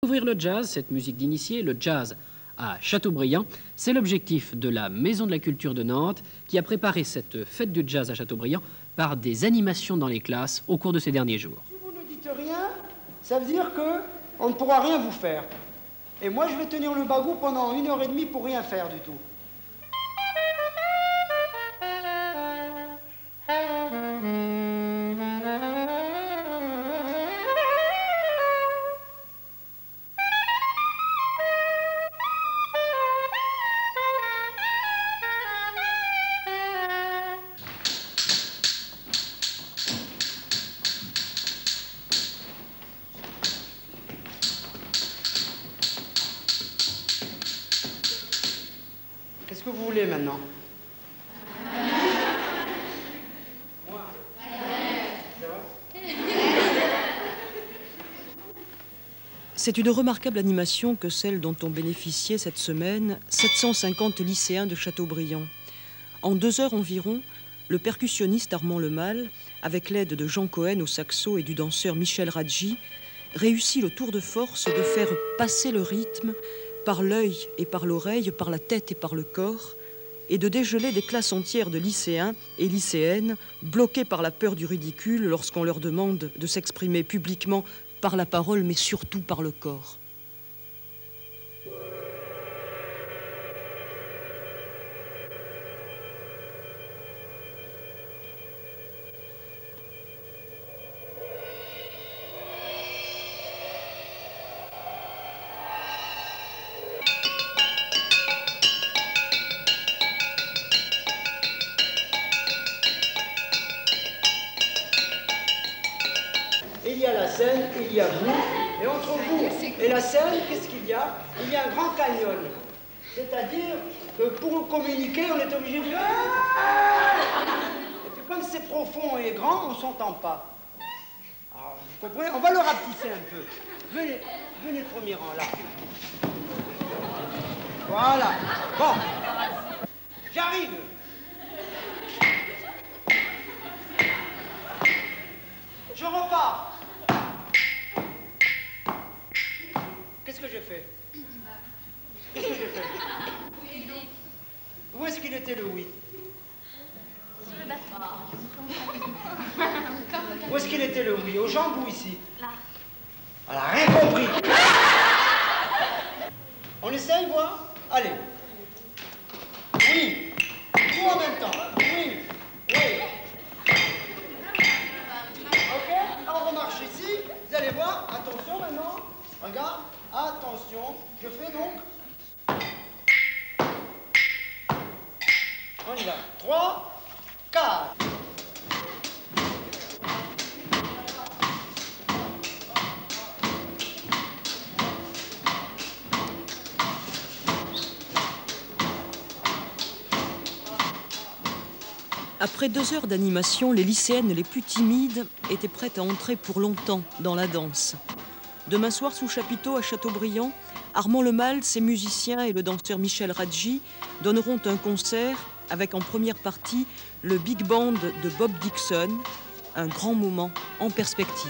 Ouvrir le jazz, cette musique d'initié, le jazz à Châteaubriand, c'est l'objectif de la Maison de la Culture de Nantes qui a préparé cette fête du jazz à Châteaubriand par des animations dans les classes au cours de ces derniers jours. Si vous ne dites rien, ça veut dire qu'on ne pourra rien vous faire. Et moi, je vais tenir le bagou pendant 1h30 pour rien faire du tout. Qu'est-ce que vous voulez maintenant? Moi. C'est une remarquable animation que celle dont ont bénéficié cette semaine 750 lycéens de Châteaubriand. En 2 heures environ, le percussionniste Armand Lemal, avec l'aide de Jean Cohen au saxo et du danseur Michel Radji, réussit le tour de force de faire passer le rythme par l'œil et par l'oreille, par la tête et par le corps, et de dégeler des classes entières de lycéens et lycéennes bloqués par la peur du ridicule lorsqu'on leur demande de s'exprimer publiquement par la parole, mais surtout par le corps. Il y a la scène, il y a vous, et entre vous et la scène, qu'est-ce qu'il y a? Il y a un grand canyon. C'est-à-dire que pour communiquer, on est obligé de dire... Et puis comme c'est profond et grand, on ne s'entend pas. Alors, vous comprenez? On va le rapetisser un peu. Venez le premier rang, là. Voilà. Bon. J'arrive. Je repars. Qu'est-ce que j'ai fait? Qu'est-ce que j'ai fait? Où est-ce qu'il était le oui? Sur le bassin. Où est-ce qu'il était le oui? Aux jambes ou ici? Là. Elle a rien compris. On essaye, voir? Allez. Oui. Tout en même temps. Oui. Oui. Ok? On remarche ici. Vous allez voir. Attention maintenant. Regarde. Attention. Je fais donc. On y va. 3, 4. Après 2 heures d'animation, les lycéennes les plus timides étaient prêtes à entrer pour longtemps dans la danse. Demain soir, sous chapiteau à Châteaubriand, Armand Lemal, ses musiciens et le danseur Michel Radji donneront un concert avec en première partie le big band de Bob Dixon, un grand moment en perspective.